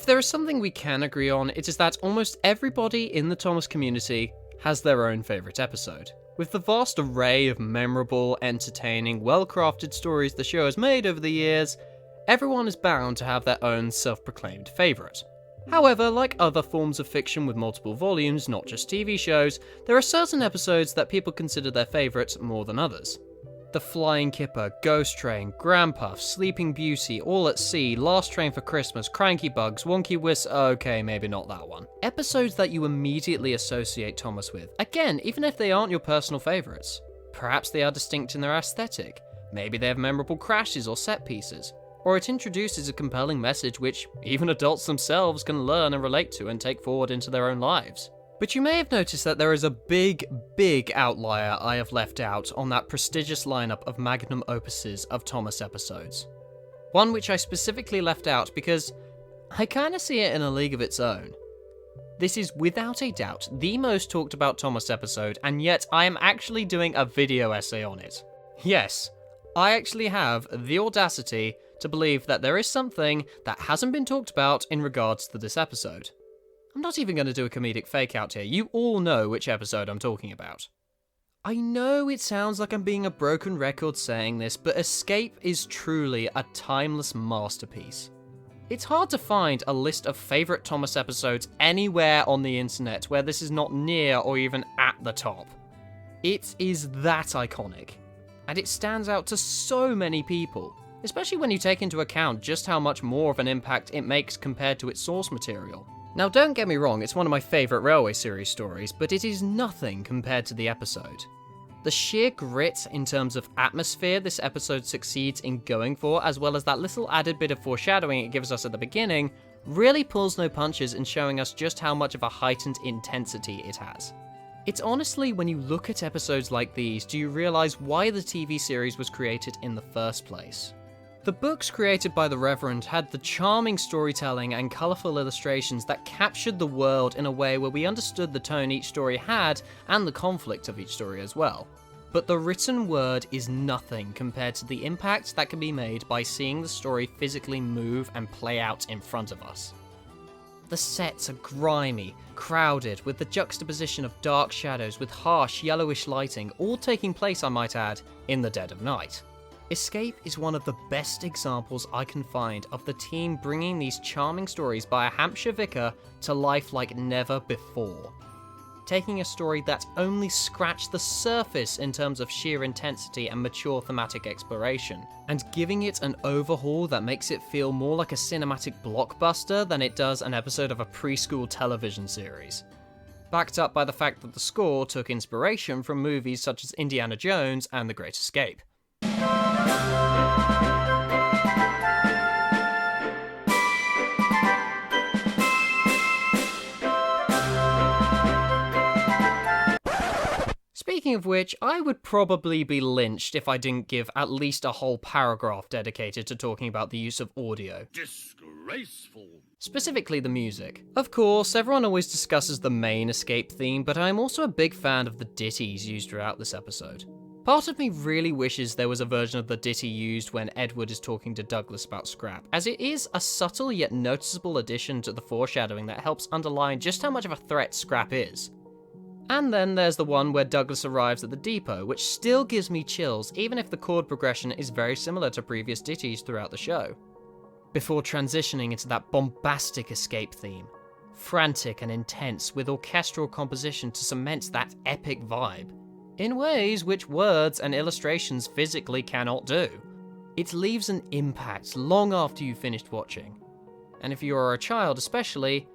If there is something we can agree on, it is that almost everybody in the Thomas community has their own favourite episode. With the vast array of memorable, entertaining, well-crafted stories the show has made over the years, everyone is bound to have their own self-proclaimed favourite. However, like other forms of fiction with multiple volumes, not just TV shows, there are certain episodes that people consider their favourites more than others. The Flying Kipper, Ghost Train, Grandpuff, Sleeping Beauty, All at Sea, Last Train for Christmas, Cranky Bugs, Wonky okay, maybe not that one. Episodes that you immediately associate Thomas with, again, even if they aren't your personal favourites. Perhaps they are distinct in their aesthetic, maybe they have memorable crashes or set pieces, or it introduces a compelling message which even adults themselves can learn and relate to and take forward into their own lives. But you may have noticed that there is a big outlier I have left out on that prestigious lineup of magnum opuses of Thomas episodes. One which I specifically left out because I kinda see it in a league of its own. This is without a doubt the most talked about Thomas episode, and yet I am actually doing a video essay on it. Yes, I actually have the audacity to believe that there is something that hasn't been talked about in regards to this episode. I'm not even going to do a comedic fake out here, you all know which episode I'm talking about. I know it sounds like I'm being a broken record saying this, but Escape is truly a timeless masterpiece. It's hard to find a list of favourite Thomas episodes anywhere on the internet where this is not near or even at the top. It is that iconic, and it stands out to so many people, especially when you take into account just how much more of an impact it makes compared to its source material. Now don't get me wrong, it's one of my favourite Railway series stories, but it is nothing compared to the episode. The sheer grit in terms of atmosphere this episode succeeds in going for, as well as that little added bit of foreshadowing it gives us at the beginning, really pulls no punches in showing us just how much of a heightened intensity it has. It's honestly when you look at episodes like these do you realise why the TV series was created in the first place. The books created by the Reverend had the charming storytelling and colourful illustrations that captured the world in a way where we understood the tone each story had and the conflict of each story as well. But the written word is nothing compared to the impact that can be made by seeing the story physically move and play out in front of us. The sets are grimy, crowded, with the juxtaposition of dark shadows with harsh yellowish lighting, all taking place, I might add, in the dead of night. Escape is one of the best examples I can find of the team bringing these charming stories by a Hampshire vicar to life like never before. Taking a story that only scratched the surface in terms of sheer intensity and mature thematic exploration, and giving it an overhaul that makes it feel more like a cinematic blockbuster than it does an episode of a preschool television series. Backed up by the fact that the score took inspiration from movies such as Indiana Jones and The Great Escape. Speaking of which, I would probably be lynched if I didn't give at least a whole paragraph dedicated to talking about the use of audio. Disgraceful. Specifically the music. Of course, everyone always discusses the main Escape theme, but I am also a big fan of the ditties used throughout this episode. Part of me really wishes there was a version of the ditty used when Edward is talking to Douglas about Scrap, as it is a subtle yet noticeable addition to the foreshadowing that helps underline just how much of a threat Scrap is. And then there's the one where Douglas arrives at the depot, which still gives me chills even if the chord progression is very similar to previous ditties throughout the show. Before transitioning into that bombastic Escape theme, frantic and intense with orchestral composition to cement that epic vibe, in ways which words and illustrations physically cannot do. It leaves an impact long after you've finished watching. And if you are a child especially,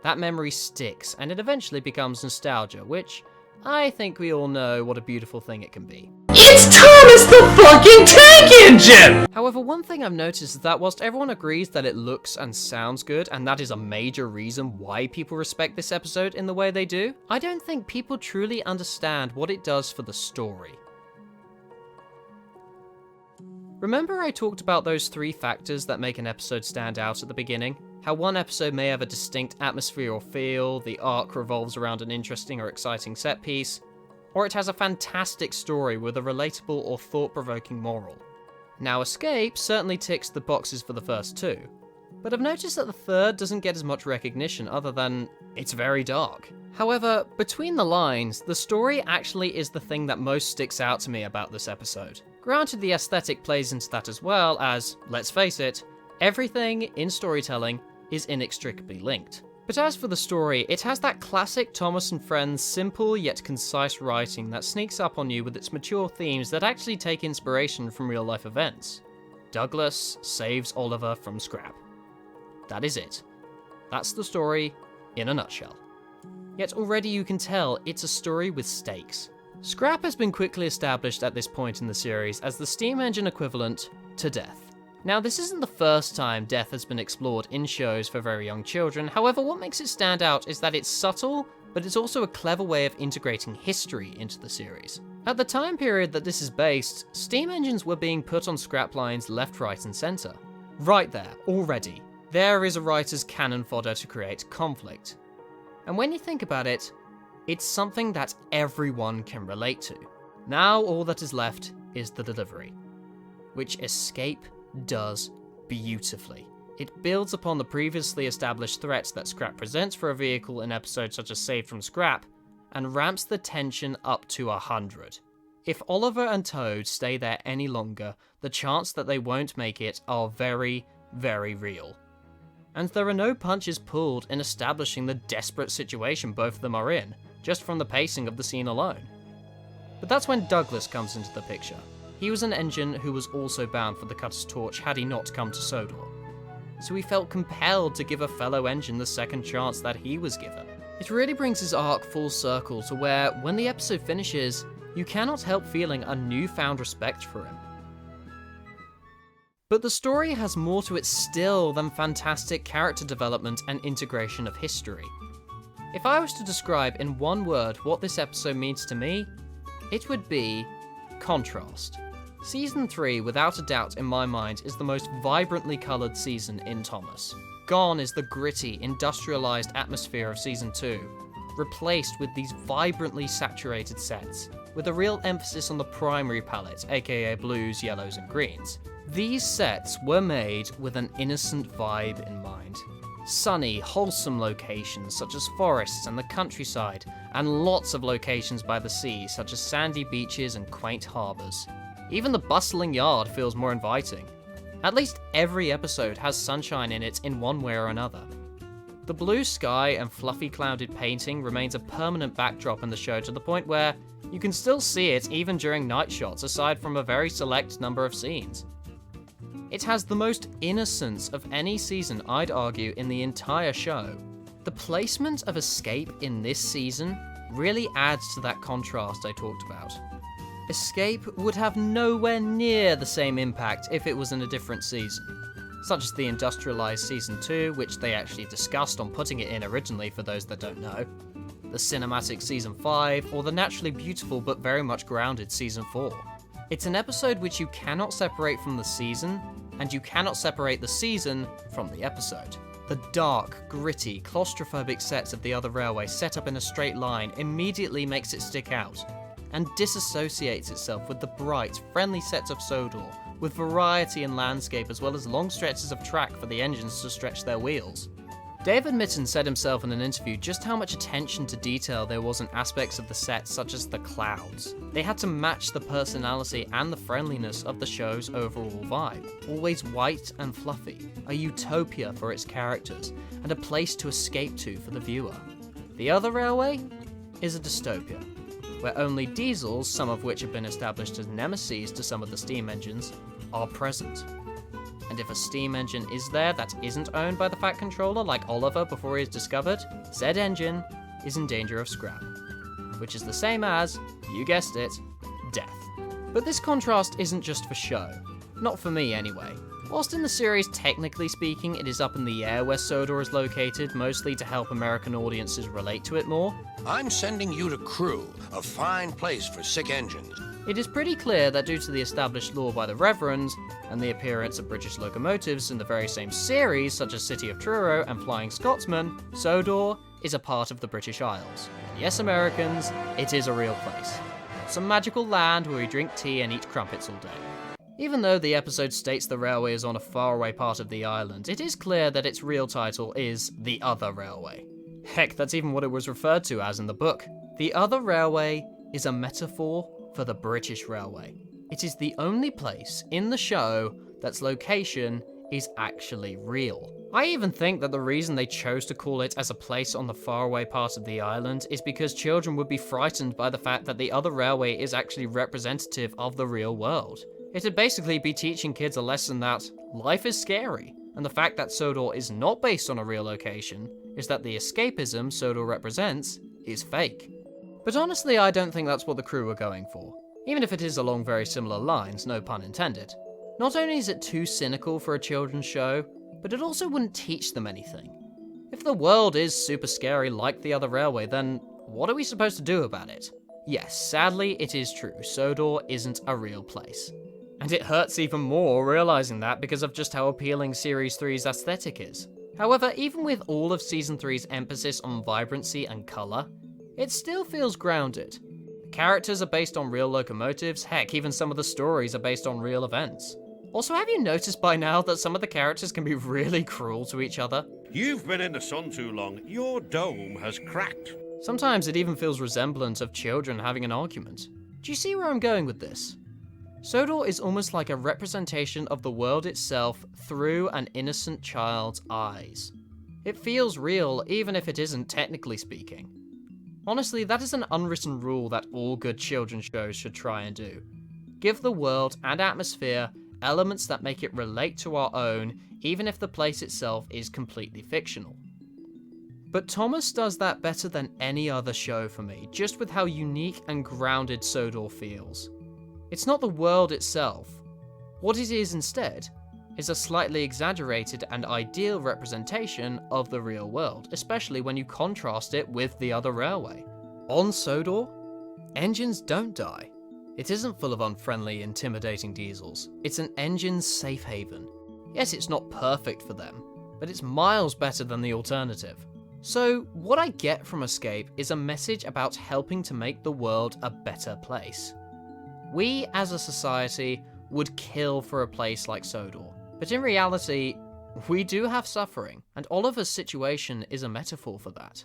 that memory sticks and it eventually becomes nostalgia, which I think we all know what a beautiful thing it can be. It's Thomas the fucking Tank Engine! However, one thing I've noticed is that whilst everyone agrees that it looks and sounds good, and that is a major reason why people respect this episode in the way they do, I don't think people truly understand what it does for the story. Remember I talked about those 3 factors that make an episode stand out at the beginning? How one episode may have a distinct atmosphere or feel, the arc revolves around an interesting or exciting set piece, or it has a fantastic story with a relatable or thought-provoking moral. Now Escape certainly ticks the boxes for the first 2, But I've noticed that the third doesn't get as much recognition other than it's very dark. However, between the lines, the story actually is the thing that most sticks out to me about this episode. Granted, the aesthetic plays into that as well as, let's face it, everything in storytelling is inextricably linked. But as for the story, it has that classic Thomas and Friends simple yet concise writing that sneaks up on you with its mature themes that actually take inspiration from real life events. Douglas saves Oliver from Scrap. That is it. That's the story in a nutshell. Yet already you can tell it's a story with stakes. Scrap has been quickly established at this point in the series as the steam engine equivalent to death. Now, this isn't the first time death has been explored in shows for very young children. However, what makes it stand out is that it's subtle, but it's also a clever way of integrating history into the series. At the time period that this is based, steam engines were being put on scrap lines left, right, and center. Right there, already, there is a writer's cannon fodder to create conflict. And when you think about it, it's something that everyone can relate to. Now all that is left is the delivery, which Escape does beautifully. It builds upon the previously established threats that Scrap presents for a vehicle in episodes such as Saved from Scrap, and ramps the tension up to 100. If Oliver and Toad stay there any longer, the chance that they won't make it are very, very real. And there are no punches pulled in establishing the desperate situation both of them are in, just from the pacing of the scene alone. But that's when Douglas comes into the picture. He was an engine who was also bound for the Cutter's Torch had he not come to Sodor. So he felt compelled to give a fellow engine the second chance that he was given. It really brings his arc full circle to where, when the episode finishes, you cannot help feeling a newfound respect for him. But the story has more to it still than fantastic character development and integration of history. If I was to describe in one word what this episode means to me, it would be contrast. Season 3, without a doubt in my mind, is the most vibrantly coloured season in Thomas. Gone is the gritty, industrialised atmosphere of Season 2, replaced with these vibrantly saturated sets, with a real emphasis on the primary palette, aka blues, yellows and greens. These sets were made with an innocent vibe in mind. Sunny, wholesome locations such as forests and the countryside, and lots of locations by the sea such as sandy beaches and quaint harbours. Even the bustling yard feels more inviting. At least every episode has sunshine in it in one way or another. The blue sky and fluffy clouded painting remains a permanent backdrop in the show to the point where you can still see it even during night shots aside from a very select number of scenes. It has the most innocence of any season, I'd argue, in the entire show. The placement of Escape in this season really adds to that contrast I talked about. Escape would have nowhere near the same impact if it was in a different season, such as the industrialized Season 2, which they actually discussed on putting it in originally for those that don't know, the cinematic Season 5, or the naturally beautiful but very much grounded Season 4. It's an episode which you cannot separate from the season, and you cannot separate the season from the episode. The dark, gritty, claustrophobic sets of the other railway set up in a straight line immediately makes it stick out, and disassociates itself with the bright, friendly sets of Sodor, with variety in landscape as well as long stretches of track for the engines to stretch their wheels. David Mitten said himself in an interview just how much attention to detail there was in aspects of the set such as the clouds. They had to match the personality and the friendliness of the show's overall vibe. Always white and fluffy, a utopia for its characters, and a place to escape to for the viewer. The other railway is a dystopia, where only diesels, some of which have been established as nemesis to some of the steam engines, are present. And if a steam engine is there that isn't owned by the Fat Controller, like Oliver before he is discovered, said engine is in danger of scrap, which is the same as, you guessed it, death. But this contrast isn't just for show. Not for me, anyway. Whilst in the series, technically speaking, it is up in the air where Sodor is located, mostly to help American audiences relate to it more, I'm sending you to Crew, a fine place for sick engines. it is pretty clear that due to the established lore by the Reverend, and the appearance of British locomotives in the very same series, such as City of Truro and Flying Scotsman, Sodor is a part of the British Isles. And yes, Americans, it is a real place. Some magical land where we drink tea and eat crumpets all day. Even though the episode states the railway is on a faraway part of the island, it is clear that its real title is The Other Railway. Heck, that's even what it was referred to as in the book. The Other Railway is a metaphor for the British Railway. It is the only place in the show that's location is actually real. I even think that the reason they chose to call it as a place on the faraway part of the island is because children would be frightened by the fact that the other railway is actually representative of the real world. It'd basically be teaching kids a lesson that life is scary, and the fact that Sodor is not based on a real location is that the escapism Sodor represents is fake. But honestly, I don't think that's what the crew were going for, even if it is along very similar lines, no pun intended. Not only is it too cynical for a children's show, but it also wouldn't teach them anything. If the world is super scary like the other railway, then what are we supposed to do about it? Yes, sadly it is true, Sodor isn't a real place. And it hurts even more realizing that because of just how appealing Series 3's aesthetic is. However, even with all of Season 3's emphasis on vibrancy and colour, it still feels grounded. The characters are based on real locomotives, heck, even some of the stories are based on real events. Also, have you noticed by now that some of the characters can be really cruel to each other? You've been in the sun too long. Your dome has cracked. Sometimes it even feels resemblant of children having an argument. Do you see where I'm going with this? Sodor is almost like a representation of the world itself through an innocent child's eyes. It feels real, even if it isn't technically speaking. Honestly, that is an unwritten rule that all good children's shows should try and do. Give the world and atmosphere elements that make it relate to our own, even if the place itself is completely fictional. But Thomas does that better than any other show for me, just with how unique and grounded Sodor feels. It's not the world itself. What it is instead is a slightly exaggerated and ideal representation of the real world, especially when you contrast it with the other railway. On Sodor, engines don't die. It isn't full of unfriendly, intimidating diesels. It's an engine's safe haven. Yes, it's not perfect for them, but it's miles better than the alternative. So, what I get from Escape is a message about helping to make the world a better place. We, as a society, would kill for a place like Sodor, but in reality, we do have suffering, and Oliver's situation is a metaphor for that.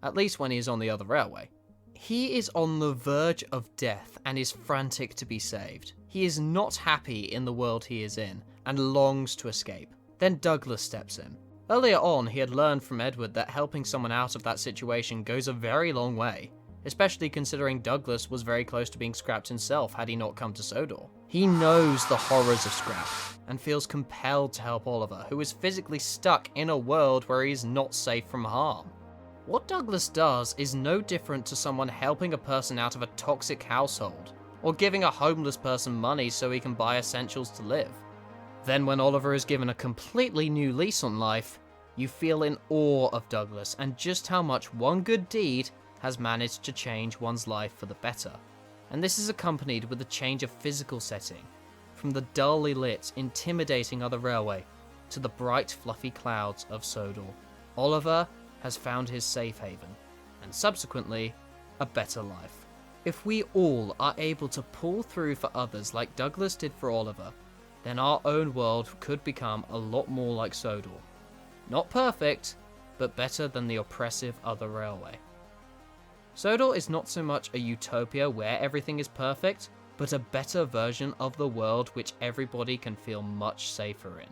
At least when he is on the other railway. He is on the verge of death and is frantic to be saved. He is not happy in the world he is in, and longs to escape. Then Douglas steps in. Earlier on, he had learned from Edward that helping someone out of that situation goes a very long way, especially considering Douglas was very close to being scrapped himself had he not come to Sodor. He knows the horrors of scrap, and feels compelled to help Oliver, who is physically stuck in a world where he is not safe from harm. What Douglas does is no different to someone helping a person out of a toxic household, or giving a homeless person money so he can buy essentials to live. Then when Oliver is given a completely new lease on life, you feel in awe of Douglas and just how much one good deed has managed to change one's life for the better. And this is accompanied with a change of physical setting, from the dully lit, intimidating other railway to the bright, fluffy clouds of Sodor. Oliver has found his safe haven, and subsequently, a better life. If we all are able to pull through for others like Douglas did for Oliver, then our own world could become a lot more like Sodor. Not perfect, but better than the oppressive other railway. Sodor is not so much a utopia where everything is perfect, but a better version of the world which everybody can feel much safer in.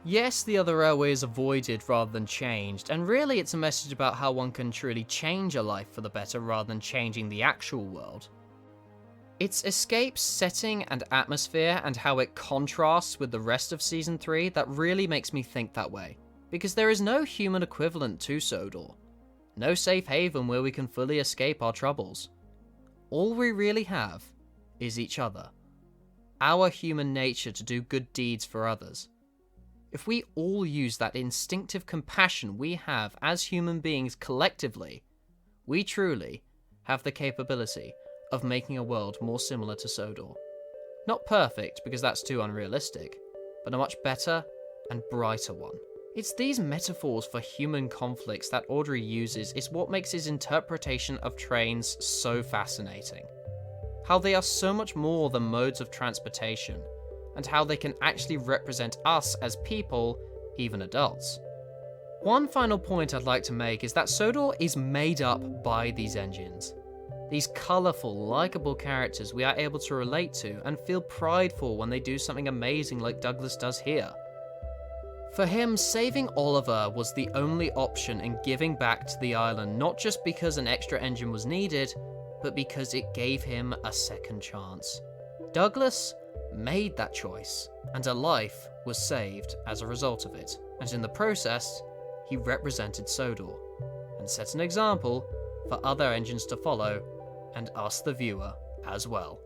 Yes, the other railway is avoided rather than changed, and really it's a message about how one can truly change a life for the better rather than changing the actual world. It's Escape's setting and atmosphere and how it contrasts with the rest of Season 3 that really makes me think that way, because there is no human equivalent to Sodor. No safe haven where we can fully escape our troubles. All we really have is each other. Our human nature to do good deeds for others. If we all use that instinctive compassion we have as human beings collectively, we truly have the capability of making a world more similar to Sodor. Not perfect, because that's too unrealistic, but a much better and brighter one. It's these metaphors for human conflicts that Audrey uses is what makes his interpretation of trains so fascinating. how they are so much more than modes of transportation, and how they can actually represent us as people, even adults. One final point I'd like to make is that Sodor is made up by these engines. These colourful, likeable characters we are able to relate to and feel prideful when they do something amazing like Douglas does here. For him, saving Oliver was the only option in giving back to the island, not just because an extra engine was needed, but because it gave him a second chance. Douglas made that choice, and a life was saved as a result of it, and in the process, he represented Sodor, and set an example for other engines to follow, and us the viewer as well.